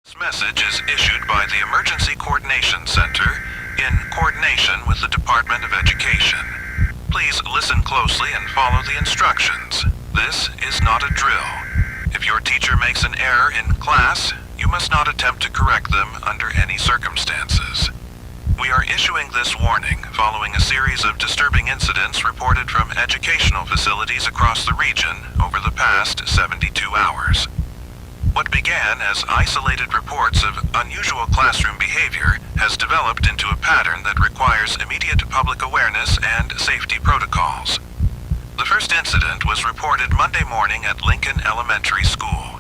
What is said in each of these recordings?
This message is issued by the Emergency Coordination Center in coordination with the Department of Education. Please listen closely and follow the instructions. This is not a drill. If your teacher makes an error in class, you must not attempt to correct them under any circumstances. We are issuing this warning following a series of disturbing incidents reported from educational facilities across the region over the past 72 hours. What began as isolated reports of unusual classroom behavior has developed into a pattern that requires immediate public awareness and safety protocols. The first incident was reported Monday morning at Lincoln Elementary School.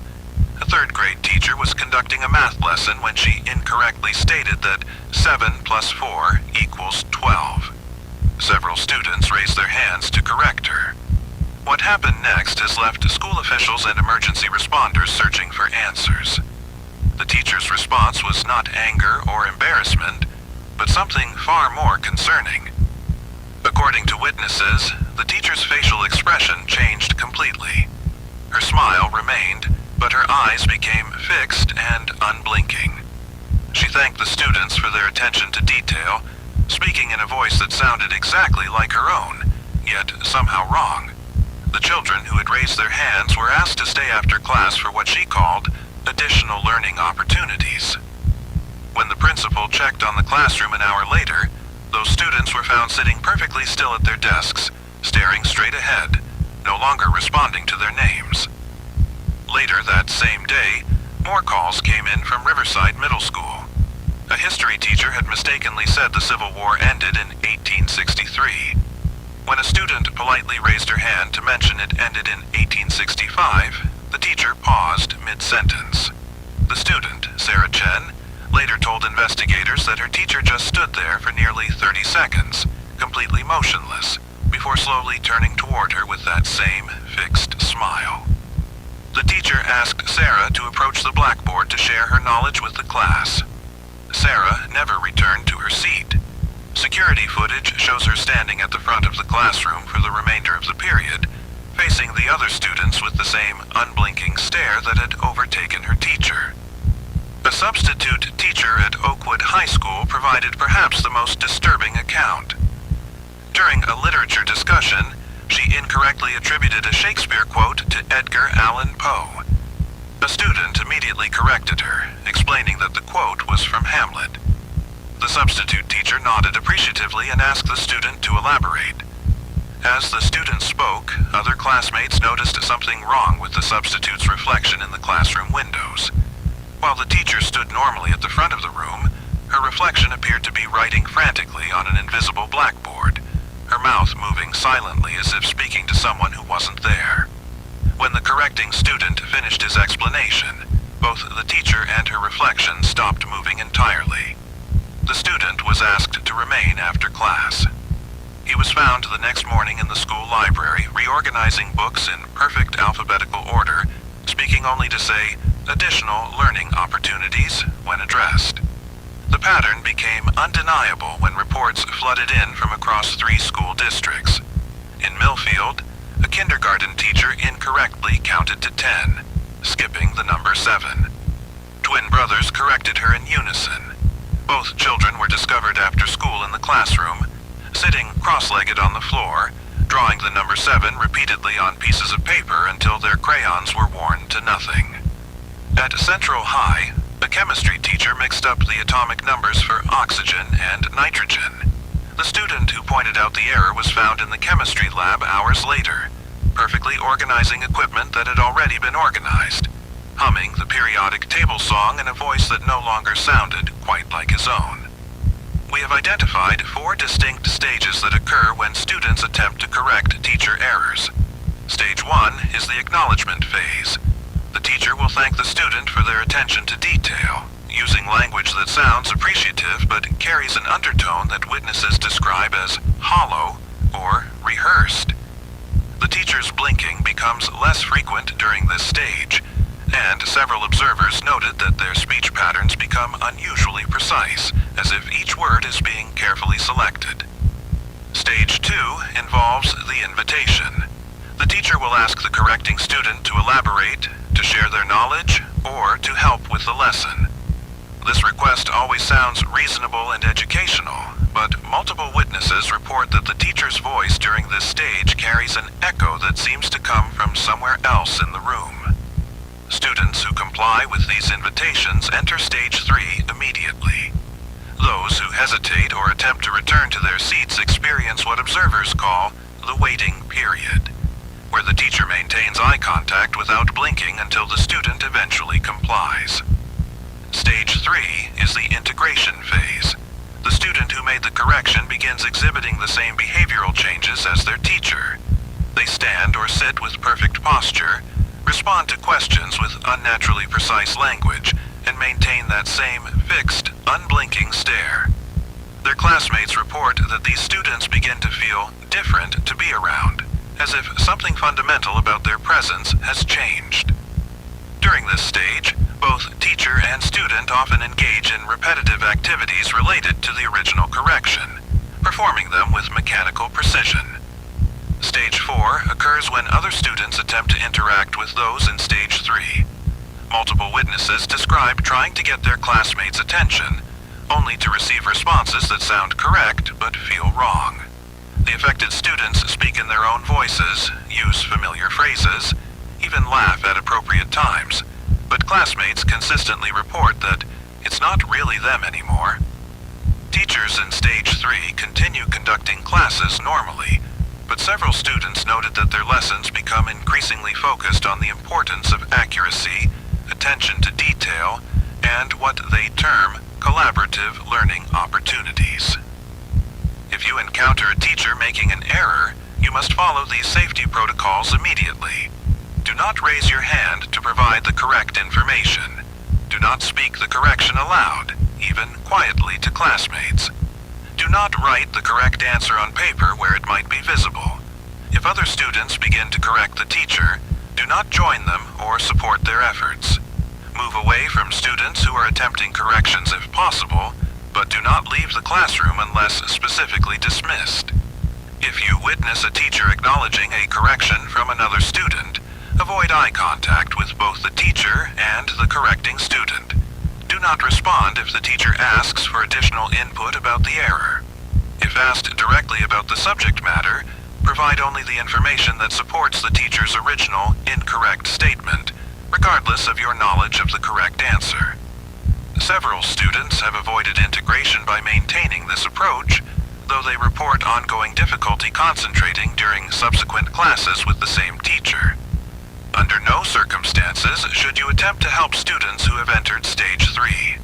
A third-grade teacher was conducting a math lesson when she incorrectly stated that 7 plus 4 equals 12. Several students raised their hands to correct her. What happened next has left school officials and emergency responders searching for answers. The teacher's response was not anger or embarrassment, but something far more concerning. According to witnesses, the teacher's facial expression changed completely. Her smile remained, but her eyes became fixed and unblinking. She thanked the students for their attention to detail, speaking in a voice that sounded exactly like her own, yet somehow wrong. The children who had raised their hands were asked to stay after class for what she called additional learning opportunities. When the principal checked on the classroom an hour later, those students were found sitting perfectly still at their desks, staring straight ahead, no longer responding to their names. Later that same day, more calls came in from Riverside Middle School. A history teacher had mistakenly said the Civil War ended in 1863. When a student politely raised her hand to mention it ended in 1865, the teacher paused mid-sentence. The student, Sarah Chen, later told investigators that her teacher just stood there for nearly 30 seconds, completely motionless, before slowly turning toward her with that same fixed smile. The teacher asked Sarah to approach the blackboard to share her knowledge with the class. Sarah never returned to her seat. Security footage shows her standing at the front of the classroom for the remainder of the period, facing the other students with the same unblinking stare that had overtaken her teacher. A substitute teacher at Oakwood High School provided perhaps the most disturbing account. During a literature discussion, she incorrectly attributed a Shakespeare quote to Edgar Allan Poe. A student immediately corrected her, explaining that the quote was from Hamlet. The substitute teacher nodded appreciatively and asked the student to elaborate. As the student spoke, other classmates noticed something wrong with the substitute's reflection in the classroom windows. While the teacher stood normally at the front of the room, her reflection appeared to be writing frantically on an invisible blackboard, her mouth moving silently as if speaking to someone who wasn't there. When the correcting student finished his explanation, both the teacher and her reflection stopped moving entirely. The student was asked to remain after class. He was found the next morning in the school library, reorganizing books in perfect alphabetical order, speaking only to say, additional learning opportunities when addressed. The pattern became undeniable when reports flooded in from across 3 school districts. In Millfield, a kindergarten teacher incorrectly counted to 10, skipping the number 7. Twin brothers corrected her in unison. Both children were discovered after school in the classroom, sitting cross-legged on the floor, drawing the number 7 repeatedly on pieces of paper until their crayons were worn to nothing. At Central High, a chemistry teacher mixed up the atomic numbers for oxygen and nitrogen. The student who pointed out the error was found in the chemistry lab hours later, perfectly organizing equipment that had already been organized, humming the periodic table song in a voice that no longer sounded quite like his own. We have identified 4 distinct stages that occur when students attempt to correct teacher errors. Stage 1 is the acknowledgement phase. The teacher will thank the student for their attention to detail, using language that sounds appreciative but carries an undertone that witnesses describe as hollow or rehearsed. The teacher's blinking becomes less frequent during this stage, and several observers noted that their speech patterns become unusually precise, as if each word is being carefully selected. Stage 2 involves the invitation. The teacher will ask the correcting student to elaborate, to share their knowledge, or to help with the lesson, This request always sounds reasonable and educational, but multiple witnesses report that the teacher's voice during this stage carries an echo that seems to come from somewhere else in the room. Students who comply with these invitations enter Stage 3 immediately. Those who hesitate or attempt to return to their seats experience what observers call the waiting period, where the teacher maintains eye contact without blinking until the student eventually complies. Stage 3 is the integration phase. The student who made the correction begins exhibiting the same behavioral changes as their teacher. They stand or sit with perfect posture, respond to questions with unnaturally precise language, and maintain that same fixed, unblinking stare. Their classmates report that these students begin to feel different to be around, as if something fundamental about their presence has changed. During this stage, both teacher and student often engage in repetitive activities related to the original correction, performing them with mechanical precision. Stage 4 occurs when other students attempt to interact with those in Stage 3. Multiple witnesses describe trying to get their classmates' attention, only to receive responses that sound correct but feel wrong. The affected students speak in their own voices, use familiar phrases, even laugh at appropriate times, but classmates consistently report that it's not really them anymore. Teachers in Stage 3 continue conducting classes normally, but several students noted that their lessons become increasingly focused on the importance of accuracy, attention to detail, and what they term collaborative learning opportunities. If you encounter a teacher making an error, you must follow these safety protocols immediately. Do not raise your hand to provide the correct information. Do not speak the correction aloud, even quietly to classmates. Do not write the correct answer on paper where it might be visible. If other students begin to correct the teacher, do not join them or support their efforts. Move away from students who are attempting corrections if possible, but do not leave the classroom unless specifically dismissed. If you witness a teacher acknowledging a correction from another student, avoid eye contact with both the teacher and the correcting student. Do not respond if the teacher asks for additional input about the error. If asked directly about the subject matter, provide only the information that supports the teacher's original incorrect statement, regardless of your knowledge of the correct answer. Several students have avoided integration by maintaining this approach, though they report ongoing difficulty concentrating during subsequent classes with the same teacher. Under no circumstances should you attempt to help students who have entered Stage 3.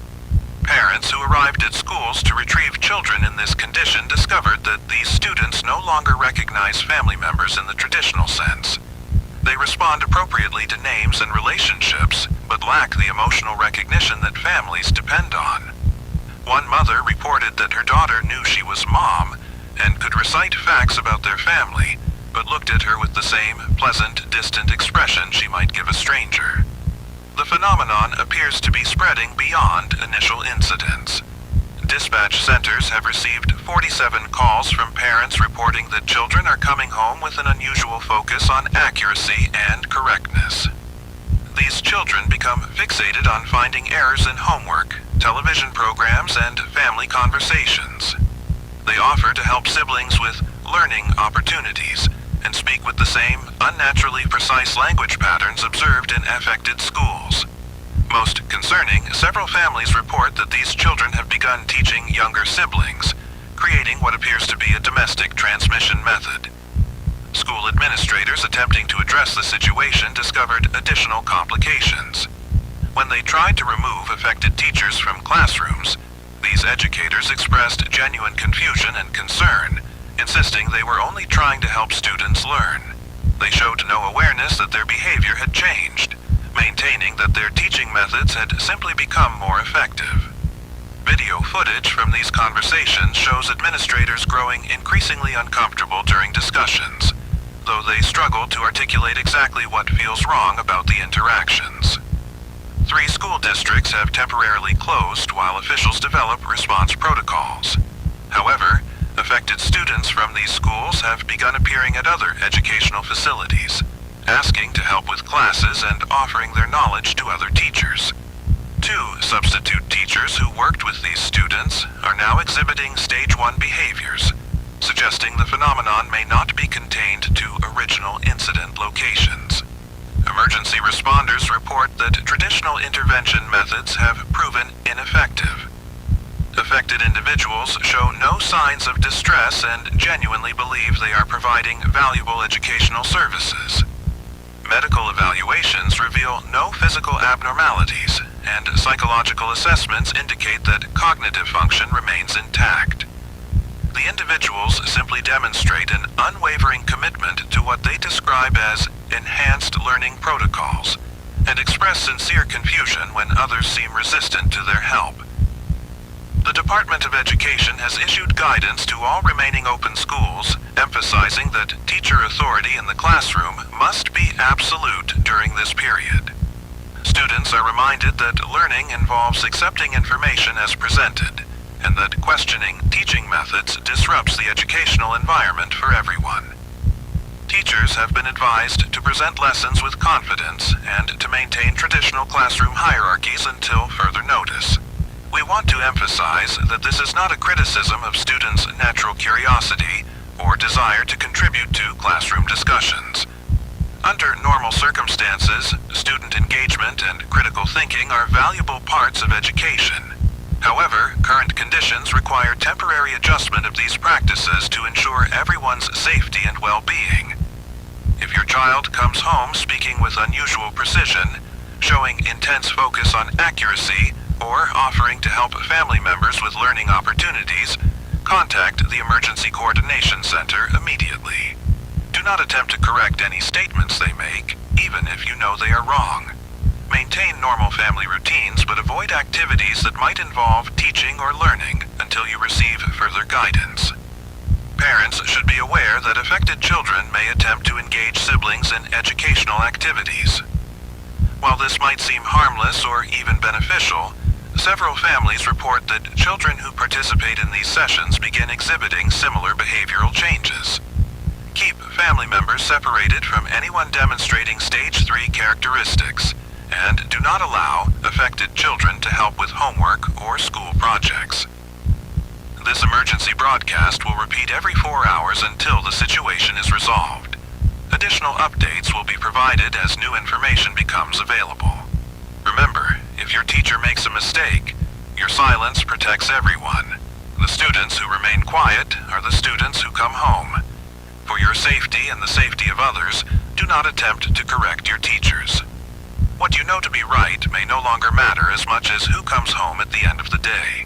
Parents who arrived at schools to retrieve children in this condition discovered that these students no longer recognize family members in the traditional sense. They respond appropriately to names and relationships, but lack the emotional recognition that families depend on. One mother reported that her daughter knew she was mom and could recite facts about their family, but looked at her with the same pleasant, distant expression she might give a stranger. The phenomenon appears to be spreading beyond initial incidents. Dispatch centers have received 47 calls from parents reporting that children are coming home with an unusual focus on accuracy and correctness. These children become fixated on finding errors in homework, television programs, and family conversations. They offer to help siblings with learning opportunities and speak with the same unnaturally precise language patterns observed in affected schools. Most concerning, several families report that these children have begun teaching younger siblings, creating what appears to be a domestic transmission method. School administrators attempting to address the situation discovered additional complications. When they tried to remove affected teachers from classrooms, these educators expressed genuine confusion and concern, insisting they were only trying to help students learn. They showed no awareness that their behavior had changed, maintaining that their teaching methods had simply become more effective. Video footage from these conversations shows administrators growing increasingly uncomfortable during discussions, though they struggle to articulate exactly what feels wrong about the interactions. 3 school districts have temporarily closed while officials develop response protocols. However, affected students from these schools have begun appearing at other educational facilities, asking to help with classes and offering their knowledge to other teachers. 2 substitute teachers who worked with these students are now exhibiting stage 1 behaviors, suggesting the phenomenon may not be contained to original incident locations. Emergency responders report that traditional intervention methods have proven ineffective. Affected individuals show no signs of distress and genuinely believe they are providing valuable educational services. Medical evaluations reveal no physical abnormalities, and psychological assessments indicate that cognitive function remains intact. The individuals simply demonstrate an unwavering commitment to what they describe as enhanced learning protocols, and express sincere confusion when others seem resistant to their help. The Department of Education has issued guidance to all remaining open schools, emphasizing that teacher authority in the classroom must be absolute during this period. Students are reminded that learning involves accepting information as presented, and that questioning teaching methods disrupts the educational environment for everyone. Teachers have been advised to present lessons with confidence and to maintain traditional classroom hierarchies until further notice. We want to emphasize that this is not a criticism of students' natural curiosity or desire to contribute to classroom discussions. Under normal circumstances, student engagement and critical thinking are valuable parts of education. However, current conditions require temporary adjustment of these practices to ensure everyone's safety and well-being. If your child comes home speaking with unusual precision, showing intense focus on accuracy, or offering to help family members with learning opportunities, contact the Emergency Coordination Center immediately. Do not attempt to correct any statements they make, even if you know they are wrong. Maintain normal family routines, but avoid activities that might involve teaching or learning until you receive further guidance. Parents should be aware that affected children may attempt to engage siblings in educational activities. While this might seem harmless or even beneficial, several families report that children who participate in these sessions begin exhibiting similar behavioral changes. Keep family members separated from anyone demonstrating stage 3 characteristics, and do not allow affected children to help with homework or school projects. This emergency broadcast will repeat every 4 hours until the situation is resolved. Additional updates will be provided as new information becomes available. Remember, if your teacher makes a mistake, your silence protects everyone. The students who remain quiet are the students who come home. For your safety and the safety of others, do not attempt to correct your teachers. What you know to be right may no longer matter as much as who comes home at the end of the day.